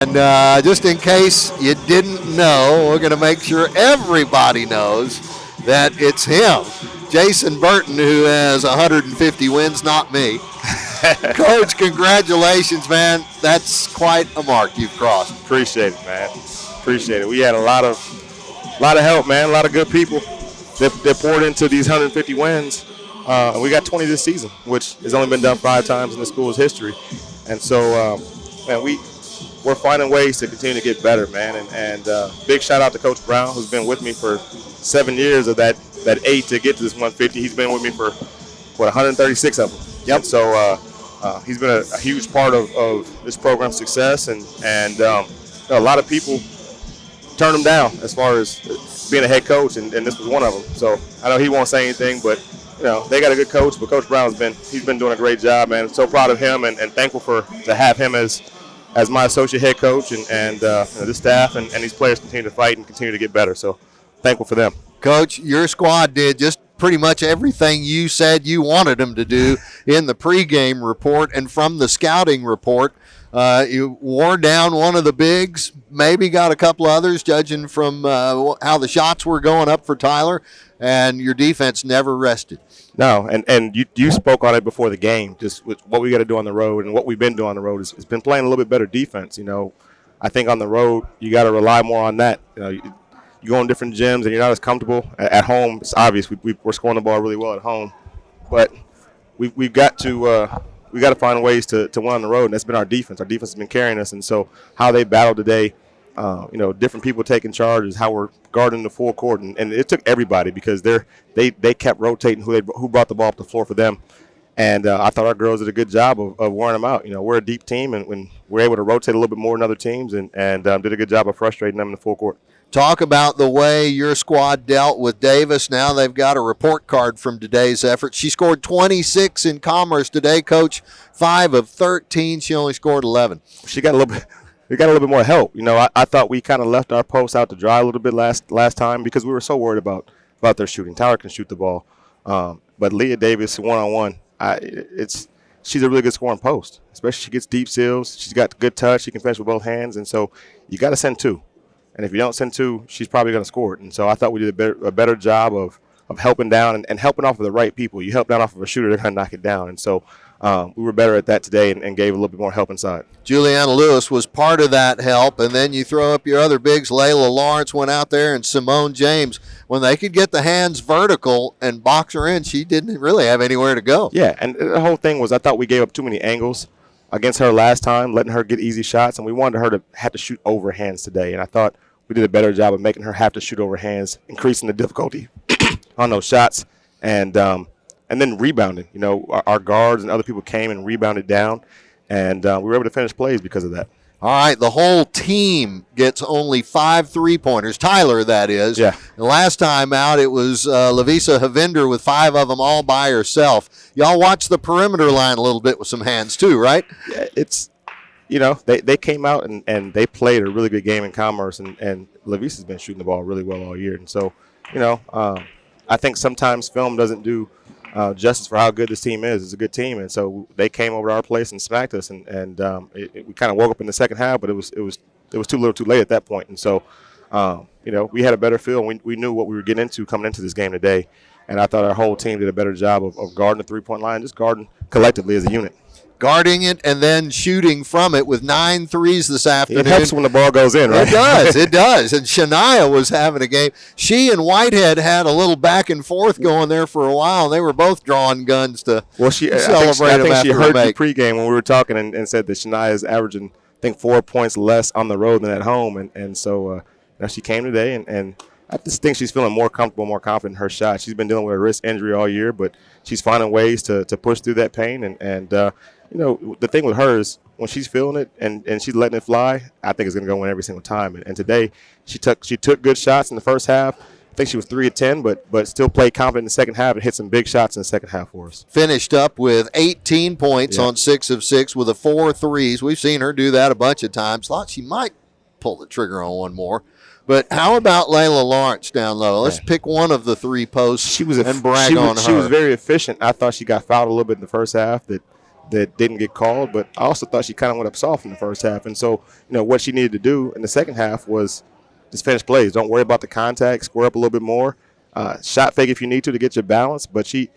And just in case you didn't know, we're going to make sure everybody knows that it's him, Jason Burton, who has 150 wins, not me. Coach, congratulations, man. That's quite a mark you've crossed. Appreciate it, man. Appreciate it. We had a lot of help, man. A lot of good people that poured into these 150 wins. And we got 20 this season, which has only been done 5 times in the school's history. And so, man, we're finding ways to continue to get better, man. And big shout out to Coach Brown, who's been with me for 7 years of that 8 to get to this 150. He's been with me for 136 of them. Yep. And so he's been a huge part of this program's success, and a lot of people turned him down as far as being a head coach, and this was one of them. So I know he won't say anything, but they got a good coach. But Coach Brown's been doing a great job, man. I'm so proud of him, and thankful to have him as my associate head coach, and this staff and these players continue to fight and continue to get better. So thankful for them. Coach, your squad did just pretty much everything you said you wanted them to do in the pregame report and from the scouting report. You wore down one of the bigs, maybe got a couple others, judging from how the shots were going up for Tyler, and your defense never rested. No, and you spoke on it before the game, just with what we got to do on the road, and what we've been doing on the road is been playing a little bit better defense. I think on the road you got to rely more on that. You go in different gyms and you're not as comfortable. At home, it's obvious we're scoring the ball really well at home, but we've got to find ways to win on the road, and that's been our defense. Our defense has been carrying us, and so how they battled today, different people taking charge is how we're guarding the full court, and it took everybody because they kept rotating who brought the ball up the floor for them, and I thought our girls did a good job of wearing them out. We're a deep team, and when we're able to rotate a little bit more than other teams, and did a good job of frustrating them in the full court. Talk about the way your squad dealt with Davis. Now they've got a report card from today's effort. She scored 26 in Commerce today, Coach. 5 of 13. She only scored 11. We got a little bit more help. I thought we kind of left our posts out to dry a little bit last time because we were so worried about their shooting. Tyler can shoot the ball, but Leah Davis one-on-one, she's a really good scoring post. Especially she gets deep seals. She's got good touch. She can finish with both hands, and so you got to send 2. And if you don't send 2, she's probably going to score it. And so I thought we did a better job of helping down and helping off of the right people. You help down off of a shooter, they're going to knock it down. And so we were better at that today and gave a little bit more help inside. Juliana Lewis was part of that help. And then you throw up your other bigs. Layla Lawrence went out there, and Simone James. When they could get the hands vertical and box her in, she didn't really have anywhere to go. Yeah, and the whole thing was I thought we gave up too many angles against her last time, letting her get easy shots, and we wanted her to have to shoot over hands today. And I thought we did a better job of making her have to shoot over hands, increasing the difficulty on those shots, and then rebounding. Our guards and other people came and rebounded down, and we were able to finish plays because of that. All right, the whole team gets only 5 3-pointers. Tyler, that is. Yeah. The last time out, it was Lavisa Havinder with 5 of them all by herself. Y'all watch the perimeter line a little bit with some hands too, right? Yeah, it's they came out and they played a really good game in Commerce, and Lavisa's been shooting the ball really well all year. And so, I think sometimes film doesn't do justice for how good this team is. It's a good team, and so they came over to our place and smacked us, and we kind of woke up in the second half, but it was too little too late at that point. And so, we had a better feel, and we knew what we were getting into coming into this game today, and I thought our whole team did a better job of guarding the three-point line, just guarding collectively as a unit. Guarding it and then shooting from it with 9 threes this afternoon. It helps when the ball goes in, right? It does. And Shania was having a game. She and Whitehead had a little back and forth going there for a while. They were both drawing guns to celebrate. I think she heard the pregame when we were talking and said that Shania is averaging, I think, 4 points less on the road than at home. And so she came today, and I just think she's feeling more comfortable, more confident in her shot. She's been dealing with a wrist injury all year, but she's finding ways to push through that pain. And the thing with her is when she's feeling it and she's letting it fly, I think it's going to go in every single time. And today she took good shots in the first half. I think she was 3 of 10, but still played confident in the second half and hit some big shots in the second half for us. Finished up with 18 points on 6 of 6 with 4 threes. We've seen her do that a bunch of times. Thought she might pull the trigger on one more. But how about Layla Lawrence down low? Let's pick one of the 3 posts and brag on her. She was very efficient. I thought she got fouled a little bit in the first half that that didn't get called, but I also thought she kind of went up soft in the first half. And so, what she needed to do in the second half was just finish plays. Don't worry about the contact, square up a little bit more. Shot fake if you need to get your balance, but she's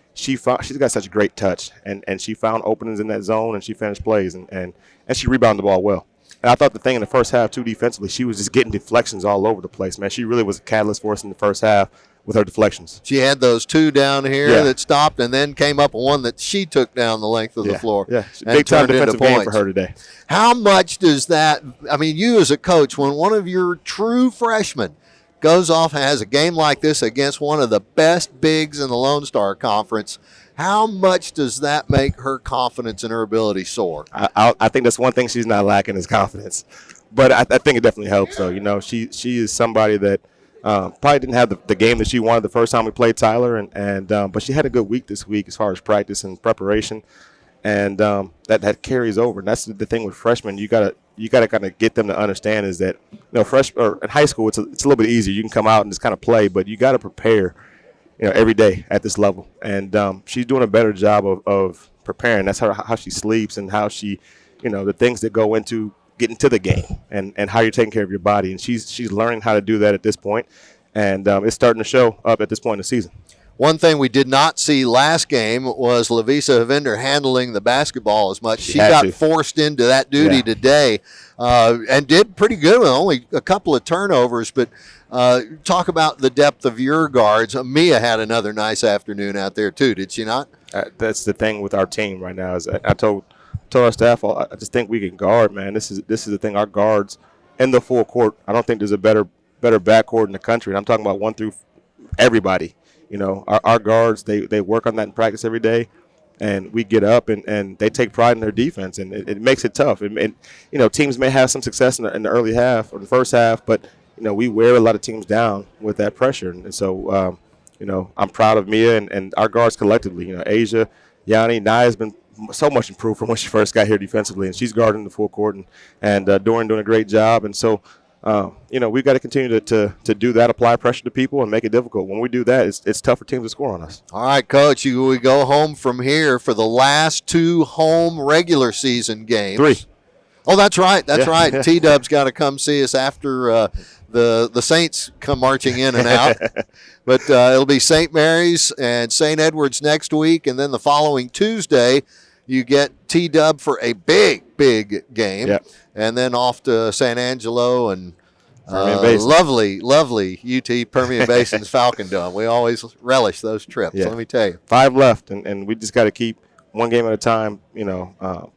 got such a great touch, and she found openings in that zone, and she finished plays, and she rebounded the ball well. And I thought the thing in the first half, too, defensively, she was just getting deflections all over the place, man. She really was a catalyst for us in the first half with her deflections. She had those two down here that stopped and then came up with one that she took down the length of the floor. Yeah, big-time defensive game for her today. How much does that – I mean, you as a coach, when one of your true freshmen goes off and has a game like this against one of the best bigs in the Lone Star Conference, how much does that make her confidence and her ability soar? I think that's one thing she's not lacking is confidence. But I think it definitely helps, though. She is somebody that probably didn't have the game that she wanted the first time we played Tyler, but she had a good week this week as far as practice and preparation, and that carries over. And that's the thing with freshmen. You gotta kind of get them to understand is that in high school it's a little bit easier. You can come out and just kind of play, but you got to prepare, every day at this level. And she's doing a better job of preparing. That's how she sleeps and how she, the things that go into getting to the game and how you're taking care of your body. And she's learning how to do that at this point, and it's starting to show up at this point in the season. One thing we did not see last game was Lavisa Havinder handling the basketball as much. She got forced into that duty today and did pretty good with only a couple of turnovers. But talk about the depth of your guards. Mia had another nice afternoon out there too, did she not? That's the thing with our team right now. Is I told our staff, I just think we can guard, man. This is the thing. Our guards in the full court, I don't think there's a better backcourt in the country. And I'm talking about one through everybody. Our guards, they work on that in practice every day, and we get up and they take pride in their defense, and it makes it tough. And teams may have some success in the early half or the first half, but we wear a lot of teams down with that pressure. And so I'm proud of Mia and our guards collectively. Asia, Yanni, Naya has been so much improved from when she first got here defensively, and she's guarding the full court, and Dorian doing a great job. And so we've got to continue to do that, apply pressure to people, and make it difficult. When we do that, it's tough for teams to score on us. All right, Coach, we go home from here for the last two home regular season games. 3. Oh, that's right. That's right. T-Dub's got to come see us after the Saints come marching in and out. But it'll be St. Mary's and St. Edward's next week, and then the following Tuesday you get T-Dub for a big game. Yep. And then off to San Angelo and lovely UT Permian Basin's Falcon Dome. We always relish those trips, let me tell you. 5 left, and we just got to keep one game at a time,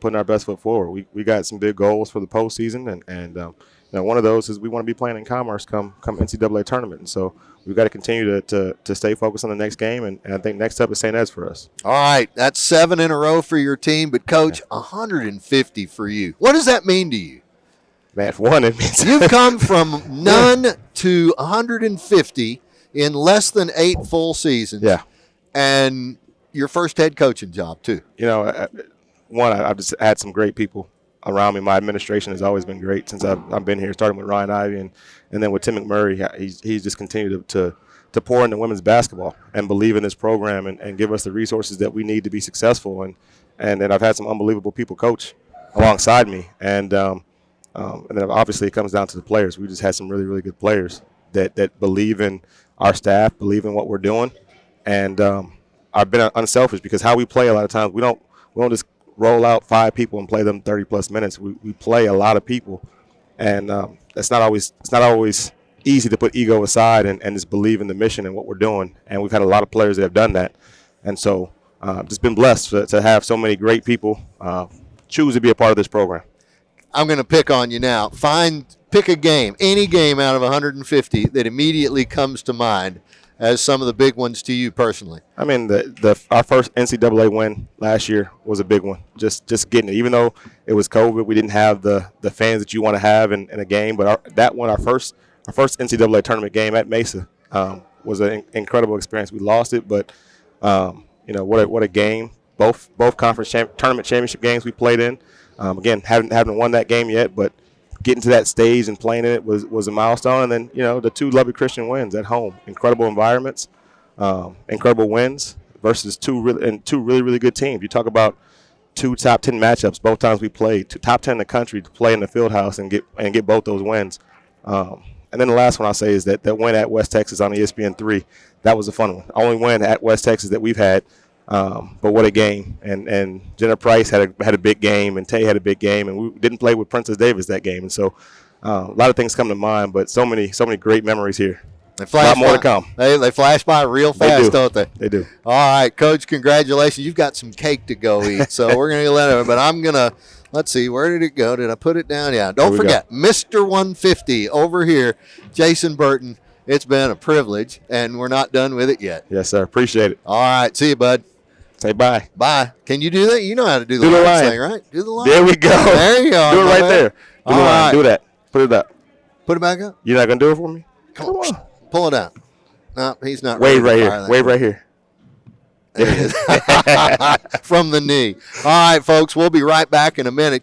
putting our best foot forward. We got some big goals for the postseason, and one of those is we want to be playing in Commerce come NCAA tournament. And so we've got to continue to stay focused on the next game, and I think next up is St. Ed's for us. All right, that's 7 in a row for your team, but, Coach, 150 for you. What does that mean to you? Man, for one, it means you've come from none to 150 in less than 8 full seasons. Yeah. And your first head coaching job, too. I've just had some great people around me. My administration has always been great since I've been here, starting with Ryan Ivey and then with Tim McMurray. He's just continued to pour into women's basketball and believe in this program and give us the resources that we need to be successful. And then I've had some unbelievable people coach alongside me. And then obviously it comes down to the players. We just had some really, really good players that believe in our staff, believe in what we're doing. And I've been unselfish because how we play a lot of times, we don't just roll out 5 people and play them 30-plus minutes. We play a lot of people. And it's not always easy to put ego aside and just believe in the mission and what we're doing. And we've had a lot of players that have done that. And so just been blessed to have so many great people choose to be a part of this program. I'm going to pick on you now. Pick a game, any game out of 150 that immediately comes to mind as some of the big ones to you personally. I mean, our first NCAA win last year was a big one. Just getting it, even though it was COVID, we didn't have the fans that you want to have in a game. But our first NCAA tournament game at Mesa was an incredible experience. We lost it, but what a game. Both conference tournament championship games we played in. Again, haven't won that game yet, but getting to that stage and playing in it was a milestone. And then, the 2 Lubbock Christian wins at home. Incredible environments, incredible wins versus two really, really good teams. You talk about, 2 top 10 matchups both times we played. Top 10 in the country to play in the field house and get both those wins. And then the last one I'll say is that win at West Texas on ESPN3. That was a fun one. Only win at West Texas that we've had. But what a game. And Jenna Price had a big game, and Tay had a big game, and we didn't play with Princess Davis that game. And so a lot of things come to mind, but so many great memories here. They flash a lot more to come. They flash by real fast, don't they? They do. All right, Coach, congratulations. You've got some cake to go eat, so we're going to let it. But I'm going to, let's see, where did it go? Did I put it down? Yeah, don't forget, Mr. 150 over here, Jason Burton. It's been a privilege, and we're not done with it yet. Yes, sir. Appreciate it. All right, see you, bud. Say bye. Bye. Can you do that? You know how to do the line thing, right? Do the line. There we go. There you go. Do it right there. Do the line. Do that. Put it up. Put it back up. You're not going to do it for me? Come on. Pull it out. No, he's not. Wave right here. Wave right here. There it is. From the knee. All right, folks, we'll be right back in a minute.